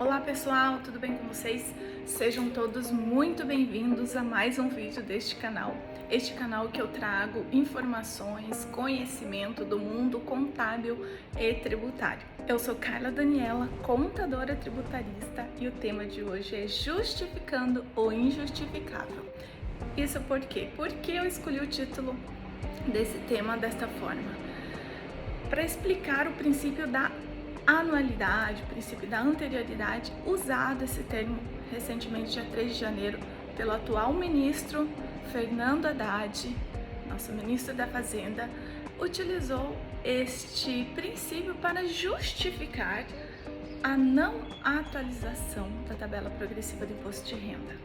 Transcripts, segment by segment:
Olá pessoal, tudo bem com vocês? Sejam todos muito bem-vindos a mais um vídeo deste canal. Este canal que eu trago informações, conhecimento do mundo contábil e tributário. Eu sou Carla Daniela, contadora tributarista, e o tema de hoje é justificando o injustificável. Isso por quê? Porque eu escolhi o título desse tema desta forma, para explicar o princípio da anualidade, o princípio da anterioridade, usado esse termo recentemente, dia 3 de janeiro, pelo atual ministro Fernando Haddad, nosso ministro da Fazenda, utilizou este princípio para justificar a não atualização da tabela progressiva do imposto de renda.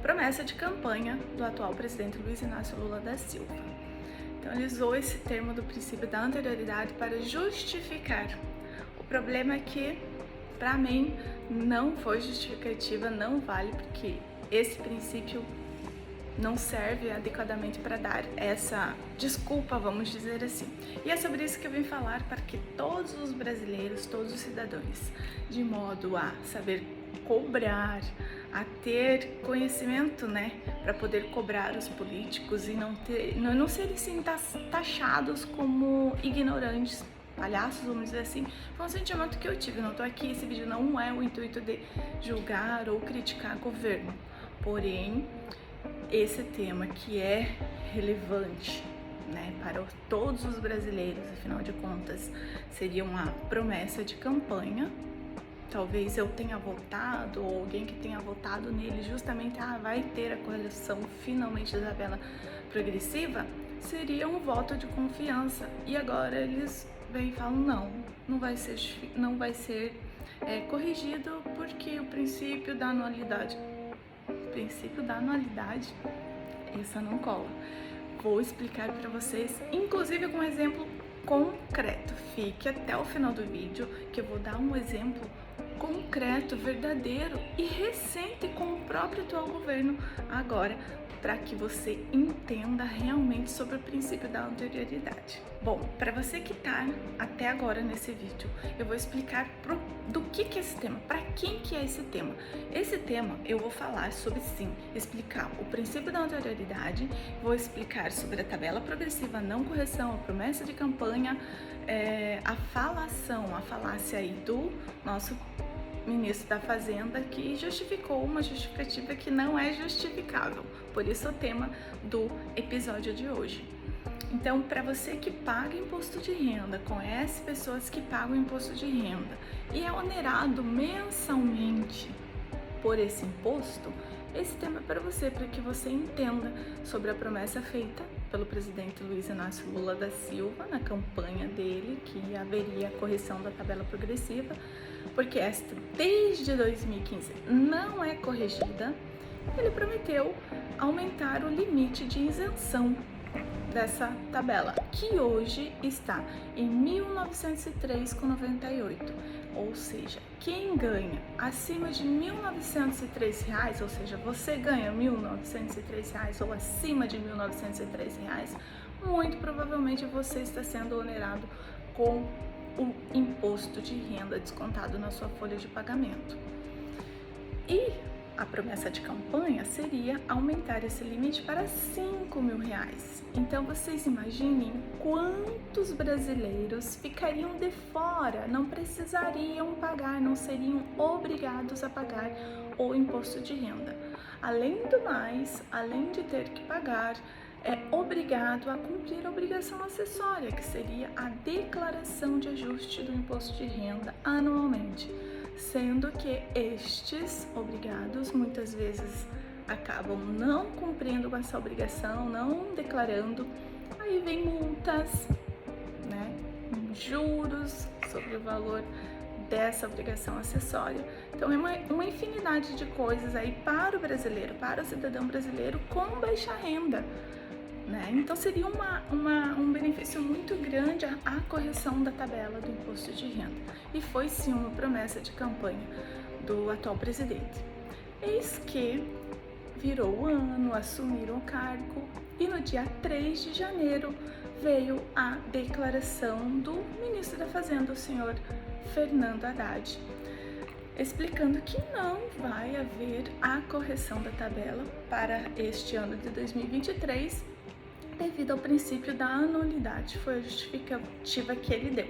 Promessa de campanha do atual presidente Luiz Inácio Lula da Silva. Então, ele usou esse termo do princípio da anterioridade para justificar. O problema é que, para mim, não foi justificativa, não vale, porque esse princípio não serve adequadamente para dar essa desculpa, vamos dizer assim. E é sobre isso que eu vim falar, para que todos os brasileiros, todos os cidadãos, de modo a saber cobrar, a ter conhecimento, para poder cobrar os políticos e não serem assim, taxados como ignorantes, palhaços, vamos dizer assim. Foi um sentimento que eu tive. Não tô aqui, esse vídeo não é o intuito de julgar ou criticar governo, porém esse tema que é relevante, para todos os brasileiros, afinal de contas, seria uma promessa de campanha. Talvez eu tenha votado, ou alguém que tenha votado nele, justamente, vai ter a correção finalmente da tabela progressiva, seria um voto de confiança. E agora eles vêm e falam, não vai ser corrigido, porque o princípio da anualidade, essa não cola. Vou explicar para vocês, inclusive com um exemplo concreto. Fique até o final do vídeo, que eu vou dar um exemplo concreto, verdadeiro e recente com o próprio atual governo agora, para que você entenda realmente sobre o princípio da anterioridade. Bom, para você que está até agora nesse vídeo, eu vou explicar do que é esse tema, para quem que é esse tema. Esse tema eu vou falar sobre, sim, explicar o princípio da anterioridade, vou explicar sobre a tabela progressiva, não correção, a promessa de campanha, a falácia aí do nosso ministro da Fazenda, que justificou uma justificativa que não é justificável. Por isso o tema do episódio de hoje. Então, para você que paga imposto de renda, conhece pessoas que pagam imposto de renda e é onerado mensalmente por esse imposto, esse tema é para você, para que você entenda sobre a promessa feita pelo presidente Luiz Inácio Lula da Silva na campanha dele, que haveria correção da tabela progressiva, porque esta, desde 2015, não é corrigida. Ele prometeu aumentar o limite de isenção dessa tabela, que hoje está em R$ 1.903,98. Ou seja, quem ganha acima de R$ 1.903, ou seja, você ganha R$ 1.903 ou acima de R$ 1.903, muito provavelmente você está sendo onerado com o imposto de renda descontado na sua folha de pagamento. E a promessa de campanha seria aumentar esse limite para R$ 5.000. Então vocês imaginem quantos brasileiros ficariam de fora, não precisariam pagar, não seriam obrigados a pagar o imposto de renda. Além do mais, além de ter que pagar, é obrigado a cumprir a obrigação acessória, que seria a declaração de ajuste do imposto de renda anualmente, sendo que estes obrigados muitas vezes acabam não cumprindo com essa obrigação, não declarando, aí vem multas, juros sobre o valor dessa obrigação acessória. Então é uma infinidade de coisas aí para o brasileiro, para o cidadão brasileiro com baixa renda. Então seria um benefício muito grande a correção da tabela do imposto de renda. E foi sim uma promessa de campanha do atual presidente. Eis que virou o ano, assumiram o cargo e no dia 3 de janeiro veio a declaração do ministro da Fazenda, o senhor Fernando Haddad, explicando que não vai haver a correção da tabela para este ano de 2023 devido ao princípio da anualidade. Foi a justificativa que ele deu.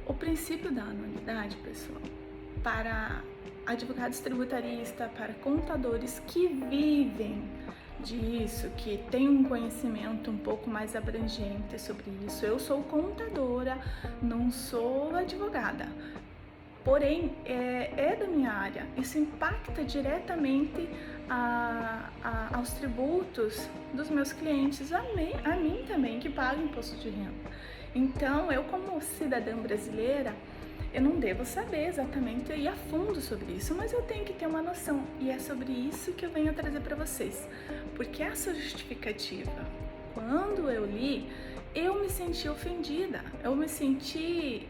O princípio da anualidade, pessoal, para advogados tributaristas, para contadores que vivem disso, que têm um conhecimento um pouco mais abrangente sobre isso. Eu sou contadora, não sou advogada, porém é da minha área. Isso impacta diretamente aos tributos dos meus clientes, a mim também, que pago imposto de renda. Então, eu como cidadã brasileira, eu não devo saber exatamente e a fundo sobre isso, mas eu tenho que ter uma noção, e é sobre isso que eu venho trazer para vocês. Porque essa justificativa, quando eu li, eu me senti ofendida, eu me senti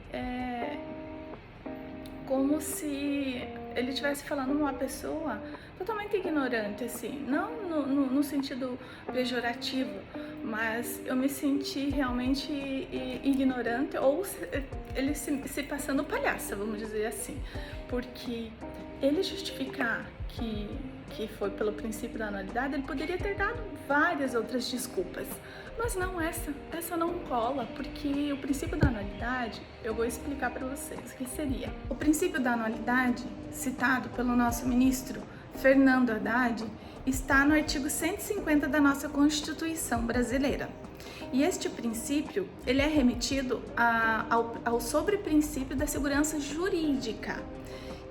como se ele estivesse falando uma pessoa totalmente ignorante, assim, não no sentido pejorativo, mas eu me senti realmente ignorante, ou ele se passando palhaça, vamos dizer assim, porque ele justificar que foi pelo princípio da anualidade, ele poderia ter dado várias outras desculpas, mas não essa não cola, porque o princípio da anualidade, eu vou explicar para vocês o que seria. O princípio da anualidade, citado pelo nosso ministro Fernando Haddad, está no artigo 150 da nossa Constituição brasileira. E este princípio, ele é remetido ao sobreprincípio da segurança jurídica,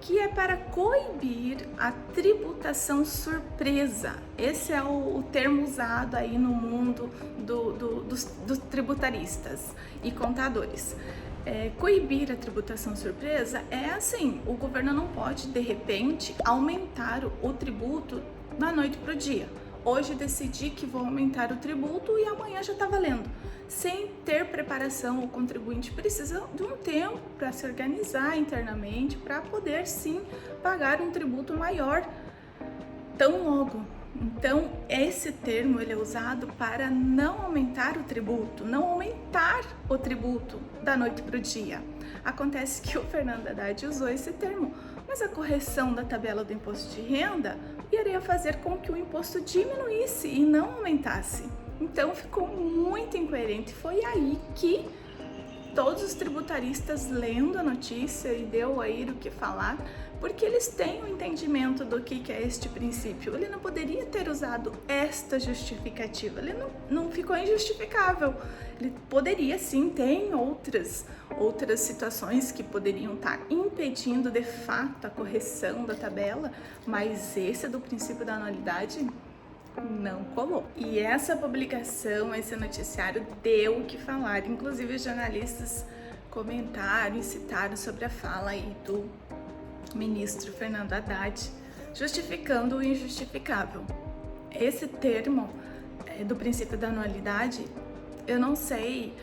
que é para coibir a tributação surpresa. Esse é o termo usado aí no mundo dos tributaristas e contadores. Coibir a tributação surpresa é assim: o governo não pode, de repente, aumentar o tributo da noite para o dia. Hoje decidi que vou aumentar o tributo e amanhã já está valendo. Sem ter preparação, o contribuinte precisa de um tempo para se organizar internamente, para poder sim pagar um tributo maior tão logo. Então, esse termo ele é usado para não aumentar o tributo, não aumentar o tributo da noite para o dia. Acontece que o Fernando Haddad usou esse termo, mas a correção da tabela do imposto de renda iria fazer com que o imposto diminuísse e não aumentasse. Então, ficou muito incoerente. Foi aí que todos os tributaristas, lendo a notícia, e deu aí do que falar, porque eles têm um entendimento do que é este princípio. Ele não poderia ter usado esta justificativa, ele não ficou injustificável. Ele poderia sim, tem outras situações que poderiam estar impedindo de fato a correção da tabela, mas esse do princípio da anualidade não colou. E essa publicação, esse noticiário deu o que falar. Inclusive os jornalistas comentaram e citaram sobre a fala aí do ministro Fernando Haddad, justificando o injustificável. Esse termo do princípio da anualidade, eu não sei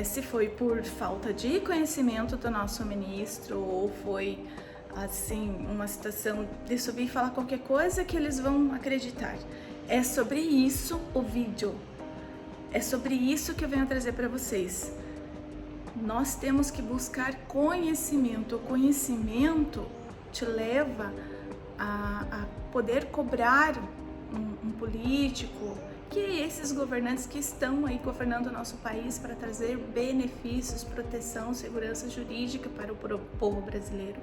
se foi por falta de conhecimento do nosso ministro ou foi assim uma situação de subir e falar qualquer coisa que eles vão acreditar. É sobre isso o vídeo, é sobre isso que eu venho trazer para vocês. Nós temos que buscar conhecimento. O conhecimento te leva a poder cobrar um político, que esses governantes que estão aí governando o nosso país para trazer benefícios, proteção, segurança jurídica para o povo brasileiro.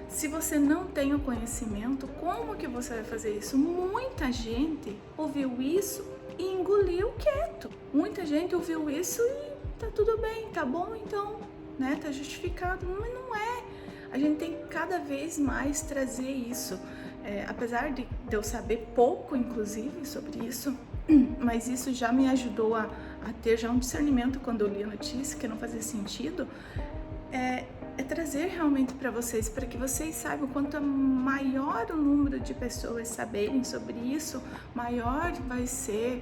Se você não tem o conhecimento, como que você vai fazer isso? Muita gente ouviu isso e engoliu quieto. Muita gente ouviu isso e tá tudo bem, tá bom então, né? Tá justificado. Mas não é. A gente tem que cada vez mais trazer isso. Apesar de eu saber pouco, inclusive, sobre isso, mas isso já me ajudou a ter já um discernimento quando eu li a notícia, que não fazia sentido. É trazer realmente para vocês, para que vocês saibam, quanto maior o número de pessoas saberem sobre isso, maior vai ser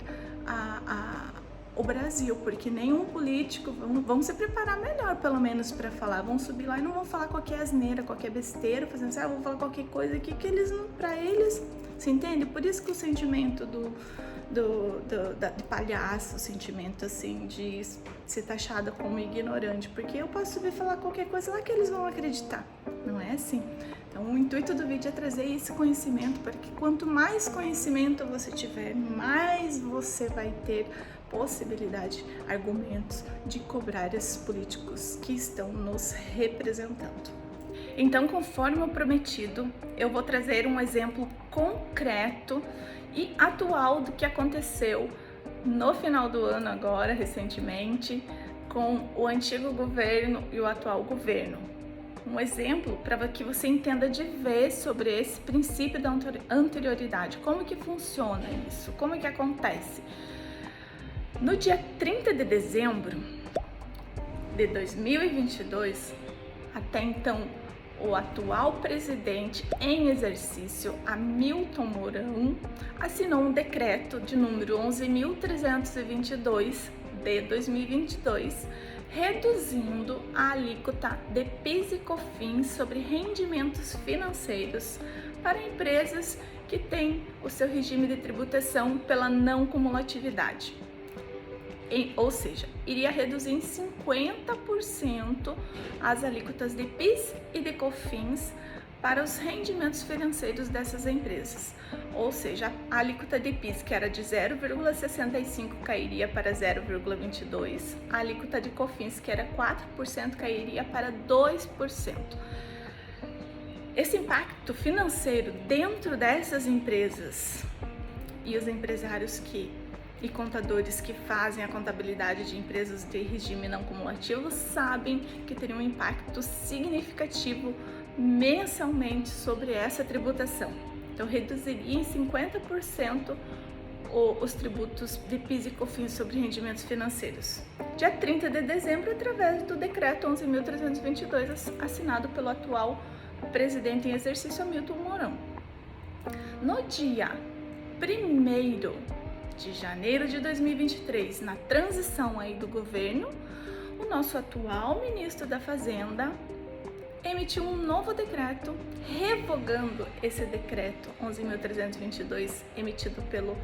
o Brasil, porque nenhum político, vamos se preparar melhor pelo menos para falar, vão subir lá e não vão falar qualquer asneira, qualquer besteira, fazendo assim, vou falar qualquer coisa aqui que eles não, para eles, você entende? Por isso que o sentimento de palhaço, o sentimento assim de ser taxada como ignorante, porque eu posso subir e falar qualquer coisa lá que eles vão acreditar, não é assim? Então, o intuito do vídeo é trazer esse conhecimento para que quanto mais conhecimento você tiver, mais você vai ter possibilidade, argumentos de cobrar esses políticos que estão nos representando. Então, conforme o prometido, eu vou trazer um exemplo concreto e atual do que aconteceu no final do ano agora, recentemente, com o antigo governo e o atual governo. Um exemplo para que você entenda de vez sobre esse princípio da anterioridade. Como que funciona isso? Como que acontece? No dia 30 de dezembro de 2022, até então o atual presidente em exercício, Hamilton Mourão, assinou um decreto de número 11.322 de 2022, reduzindo a alíquota de PIS e COFINS sobre rendimentos financeiros para empresas que têm o seu regime de tributação pela não cumulatividade. Ou seja, iria reduzir em 50% as alíquotas de PIS e de COFINS para os rendimentos financeiros dessas empresas. Ou seja, a alíquota de PIS, que era de 0,65%, cairia para 0,22%. A alíquota de COFINS, que era 4%, cairia para 2%. Esse impacto financeiro dentro dessas empresas e os empresários e contadores que fazem a contabilidade de empresas de regime não cumulativo sabem que teria um impacto significativo mensalmente sobre essa tributação. Então, reduziria em 50% os tributos de PIS e COFINS sobre rendimentos financeiros. Dia 30 de dezembro, através do decreto 11.322, assinado pelo atual presidente em exercício, Hamilton Mourão. No dia 1º de janeiro de 2023, na transição aí do governo, o nosso atual ministro da Fazenda emitiu um novo decreto revogando esse decreto 11.322 emitido pelo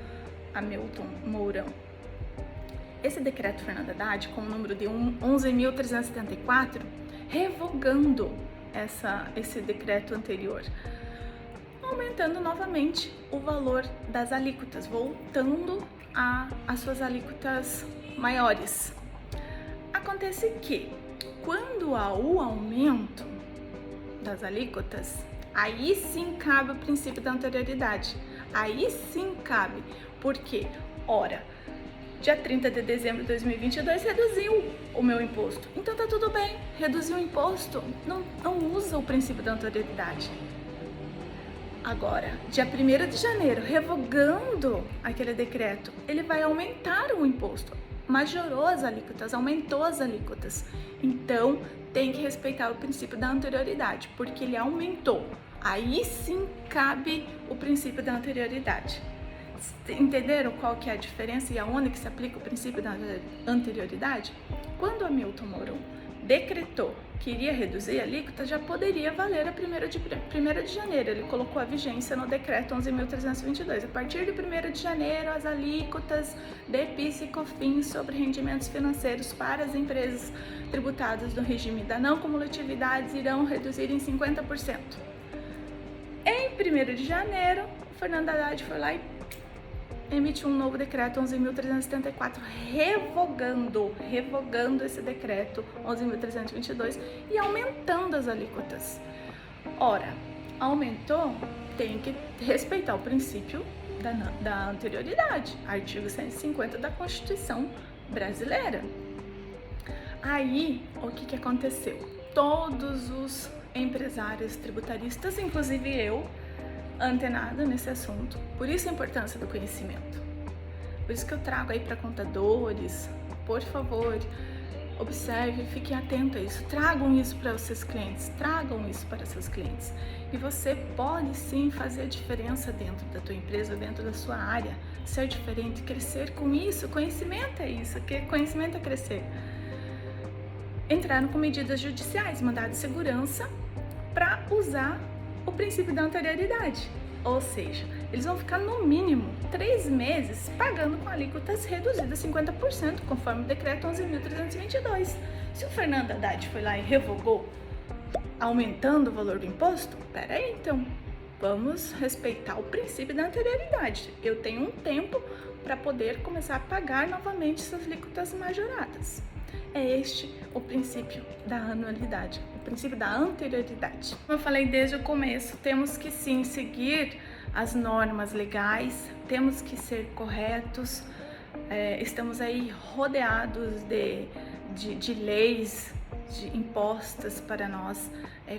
Hamilton Mourão. Esse decreto, Fernanda Haddad, com o número de 11.374, revogando esse decreto anterior, aumentando novamente o valor das alíquotas, voltando às suas alíquotas maiores. Acontece que, quando há o aumento das alíquotas, aí sim cabe o princípio da anterioridade. Aí sim cabe, porque, ora, dia 30 de dezembro de 2022 reduziu o meu imposto. Então tá tudo bem, reduziu o imposto, não usa o princípio da anterioridade. Agora, dia 1º de janeiro, revogando aquele decreto, ele vai aumentar o imposto, majorou as alíquotas, aumentou as alíquotas. Então, tem que respeitar o princípio da anterioridade, porque ele aumentou. Aí sim cabe o princípio da anterioridade. Entenderam qual que é a diferença e aonde que se aplica o princípio da anterioridade? Quando Hamilton Mourão decretou que iria reduzir a alíquota, já poderia valer a 1º de janeiro. Ele colocou a vigência no decreto 11.322. A partir de 1º de janeiro, as alíquotas de PIS e COFINS sobre rendimentos financeiros para as empresas tributadas no regime da não cumulatividade irão reduzir em 50%. Em 1º de janeiro, o Fernando Haddad foi lá e emitiu um novo decreto 11.374, revogando esse decreto 11.322 e aumentando as alíquotas. Ora, aumentou, tem que respeitar o princípio da anterioridade, artigo 150 da Constituição brasileira. Aí, o que aconteceu? Todos os empresários tributaristas, inclusive eu, antenada nesse assunto. Por isso a importância do conhecimento. Por isso que eu trago aí para contadores, por favor, observe, fiquem atentos a isso. Tragam isso para os seus clientes, tragam isso para seus clientes. E você pode sim fazer a diferença dentro da tua empresa, dentro da sua área, ser diferente, crescer com isso. Conhecimento é isso, conhecimento é crescer. Entraram com medidas judiciais, mandado de segurança, para usar o princípio da anterioridade, ou seja, eles vão ficar no mínimo 3 meses pagando com alíquotas reduzidas 50%, conforme o decreto 11.322. Se o Fernando Haddad foi lá e revogou aumentando o valor do imposto? Pera aí, então, vamos respeitar o princípio da anterioridade. Eu tenho um tempo para poder começar a pagar novamente essas alíquotas majoradas. É este o princípio da anualidade, o princípio da anterioridade. Como eu falei desde o começo, temos que sim seguir as normas legais, temos que ser corretos, estamos aí rodeados de leis, de impostas para nós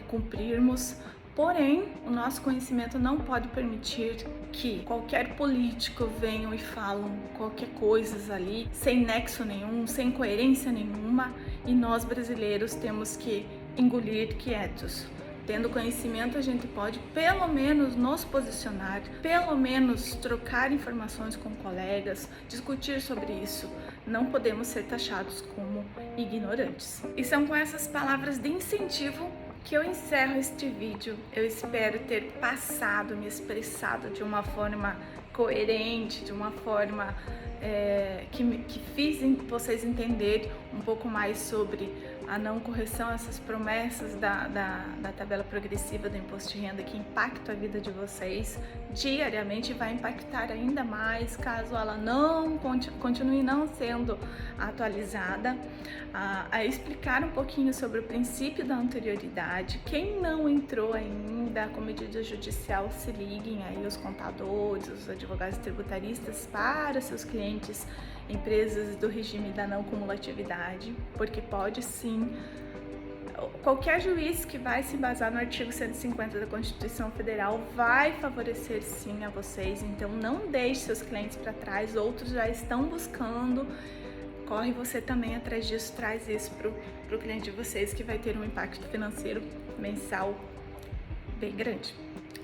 cumprirmos. Porém, o nosso conhecimento não pode permitir que qualquer político venha e falam qualquer coisa ali, sem nexo nenhum, sem coerência nenhuma, e nós brasileiros temos que engolir quietos. Tendo conhecimento, a gente pode pelo menos nos posicionar, pelo menos trocar informações com colegas, discutir sobre isso. Não podemos ser taxados como ignorantes. E são com essas palavras de incentivo que eu encerro este vídeo. Eu espero ter passado, me expressado de uma forma coerente, de uma forma que fiz vocês entenderem um pouco mais sobre a não correção, essas promessas da tabela progressiva do imposto de renda que impacta a vida de vocês diariamente e vai impactar ainda mais caso ela não continue não sendo atualizada. A explicar um pouquinho sobre o princípio da anterioridade. Quem não entrou ainda com medida judicial, se liguem aí os contadores, os advogados tributaristas para seus clientes, empresas do regime da não cumulatividade, porque pode sim, qualquer juiz que vai se embasar no artigo 150 da Constituição Federal vai favorecer sim a vocês, então não deixe seus clientes para trás, outros já estão buscando. Corre você também atrás disso, traz isso pro cliente de vocês, que vai ter um impacto financeiro mensal bem grande.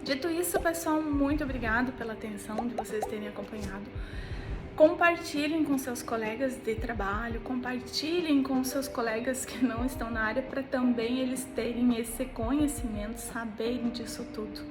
Dito isso, pessoal, muito obrigado pela atenção de vocês terem acompanhado. Compartilhem com seus colegas de trabalho, compartilhem com seus colegas que não estão na área para também eles terem esse conhecimento, saberem disso tudo.